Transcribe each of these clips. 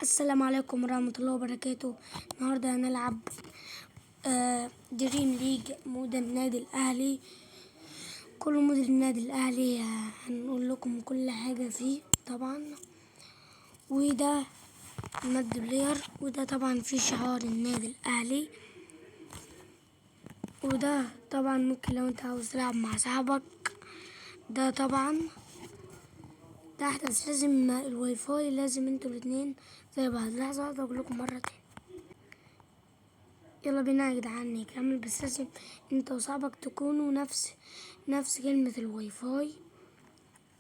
السلام عليكم ورحمة الله وبركاته. النهاردة هنلعب دريم ليج مود النادي الأهلي. كل مود النادي الأهلي هنقول لكم كل حاجة فيه طبعا. وده مد بلاير، وده طبعا فيه شعار النادي الأهلي. وده طبعا ممكن لو انت عاوز تلعب مع صاحبك. ده طبعا ده احدث، لازم الواي فاي لازم انتوا الاتنين زي بعض. لحظة اقول لكم مرة تاني. يلا بينا يا جدعان نكمل، بس لازم انت وصاحبك تكونوا نفس كلمة الواي فاي.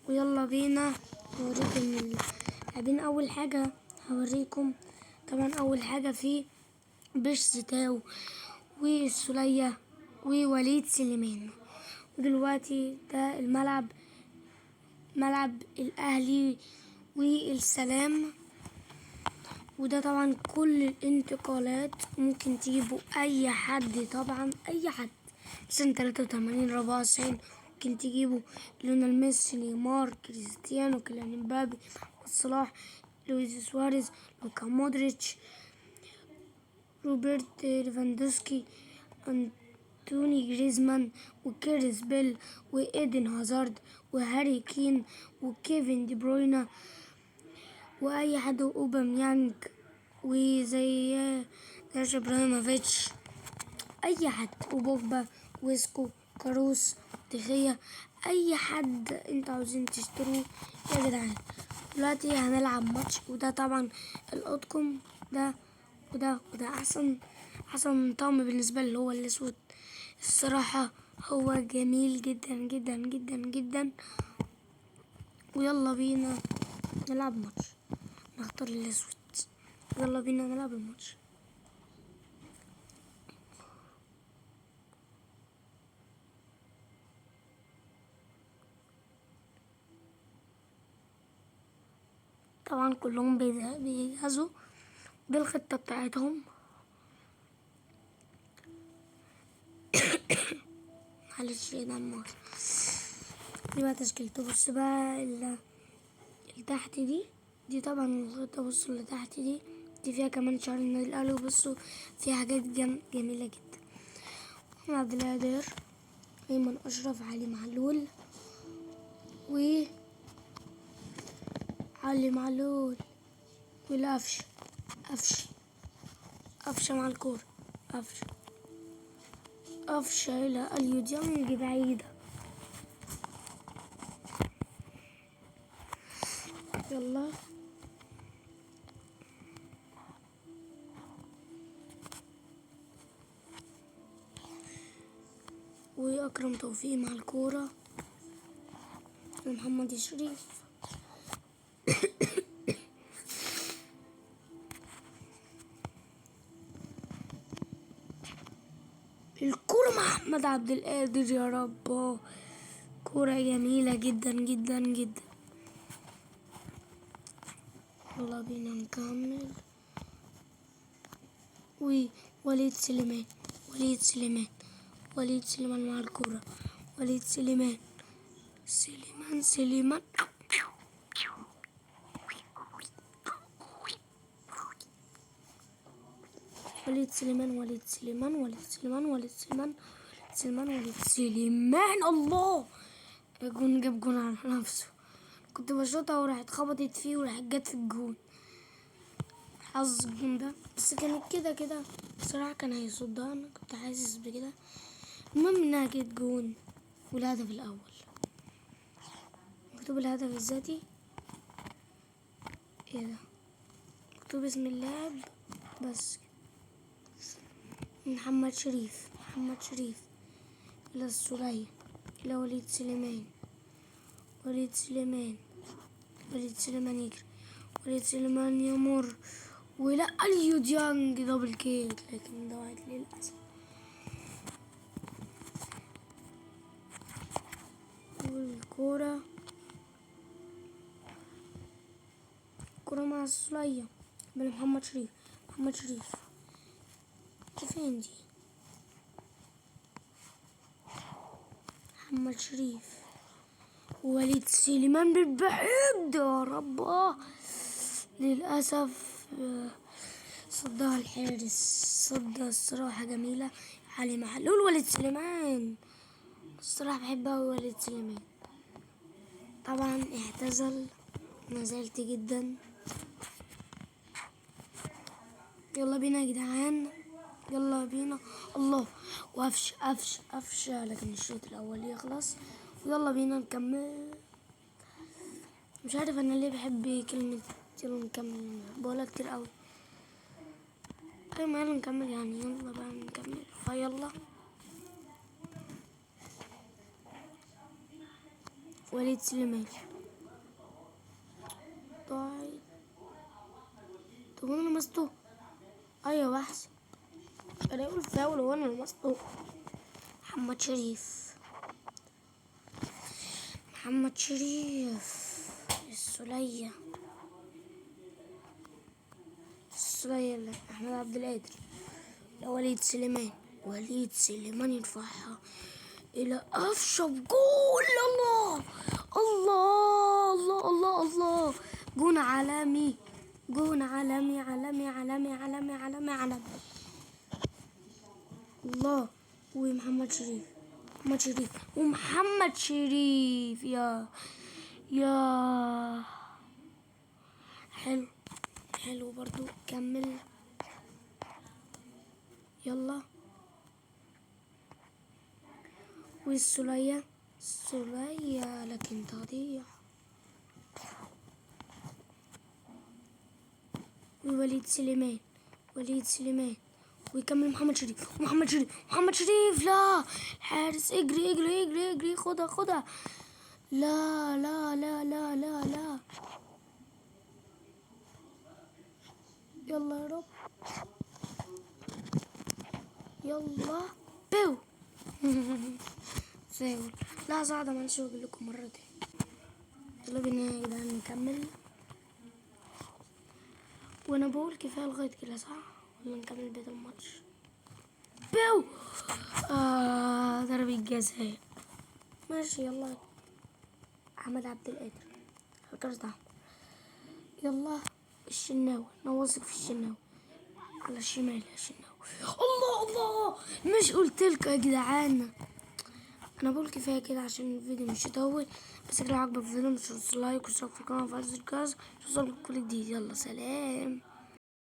ويلا بينا نوريكم اللاعبين. اول حاجة هوريكم طبعا اول حاجة في بيش تاو والسولية ووليد سليمان. ودلوقتي ده ملعب الاهلي والسلام. وده طبعا كل الانتقالات ممكن تجيبوا اي حد، طبعا اي حد سنة 83 94 ممكن تجيبوا ليونيل ميسي، نيمار، كريستيانو، كيليان امبابي، محمد صلاح، لويس سواريز، لوكا مودريتش، روبرت ليفاندوسكي، أنتوني جريزمان، وكيرس بيل، وإيدن هازارد، وهاري كين، وكيفن دي بروينا، واي حد، اوباميانج، وزي ابراهيموفيتش، اي حد، وبوجبا، ويسكو، كاروس، تخية، اي حد انتوا عاوزين تشتروه يا جدعان. دلوقتي هنلعب ماتش، وده طبعا الاوضكم ده وده احسن طقم بالنسبه لي، هو الاسود. الصراحه هو جميل جدا جدا جدا جدا. ويلا بينا نلعب ماتش، نختار الاسود. يلا بينا نلعب الماتش. طبعا كلهم بيجهزوا بالخطة بتاعتهم. معلش ده الموت. دي بقى تشكيلته. بص بقى اللي تحت دي طبعا الخطة. بصوا اللي تحت دي فيها كمان شعار النادي الأهلي. وبصوا فيها حاجات جميلة جدا. عبد القادر، أيمن أشرف، علي معلول، علي معلول، والقفش قفشة مع الكورة، قفشة إلى اليوديانج بعيدة. يلا وأكرم توفيق مع الكورة ومحمد شريف. الكورة مع أحمد عبد القادر. يا رب، كورة جميلة جدا جدا جدا. يلا بينا نكمل. ووليد سليمان مع الكورة. وليد سليمان الله، الجون جاب جون على نفسه. كنت بشوطها وراحت خبطت فيه وراحت جت في الجون. حظ الجون ده، بس كانت كده بصراحة كان هيصدها، انا كنت حاسس بكده. المهم انها جت جون. والهدف الاول مكتوب الهدف الذاتي. ايه ده؟ مكتوب اسم اللاعب بس. محمد شريف إلى السولية، إلى وليد سليمان يجري، وليد سليمان يمر، ولا اليوديانج دبل كيك، لكن ضاعت للأسف. والكورة مع السولية من محمد شريف. فين دي؟ محمد شريف ووليد سليمان بالبعيد. يا رب، للأسف صدها الحارس، صدها الصراحة جميلة. علي معلول، وليد سليمان. الصراحة بحب أوي وليد سليمان. طبعا اعتزل، نزلت جدا. يلا بينا يا جدعان، يلا بينا. الله، وقفش لكن الشوط الأول يخلص. ويلا بينا نكمل. مش عارف أنا ليه بحب كلمة يلا نكمل، بقولها كتير أوي. طيب يلا نكمل يعني، يلا بقى نكمل فيلا. وليد سليمان. طيب طب انا لمسته. ايوه بحسب، انا اقول فاول وانا لمسته. محمد شريف، محمد شريف. السولية، السولية اللي احمد عبد القادر. وليد سليمان، وليد سليمان يرفعها الى افشل جول. الله الله الله الله الله، جون عالمي، جون عالمي عالمي عالمي عالمي عالمي عالمي. الله، ومحمد شريف، محمد شريف ومحمد شريف. يا حلو، حلو برضو. كمل يلا. والسولية، السولية لكن تضيع. ووليد سليمان، وليد سليمان. ويكمل محمد شريف، محمد شريف، محمد شريف. لا، الحارس اجري اجري اجري اجري، خدها خدها. لا لا لا لا لا لا. يلا يا رب، يلا بيو. فاول. لحظة واحدة معلش، اقول لكم مرة تاني. يلا بينا يا جدعان نكمل. وانا بقول كفاية لغاية كده صح، ولا نكمل بيت الماتش؟ بيو. ضربة جزاء. ماشي يلا. احمد عبد القادر، الكاس ده. يلا الشناوي، انا واثق في الشناوي. على الشمال يا شناوي. الله الله، مش قلتلكوا يا جدعان؟ انا بقول كفايه كده عشان الفيديو مش يطول. بس لو عجبك الفيديو مش تنسوا لايك واشتراك في القناه وفعل زر الجرس عشان يوصلك كل جديد. يلا سلام.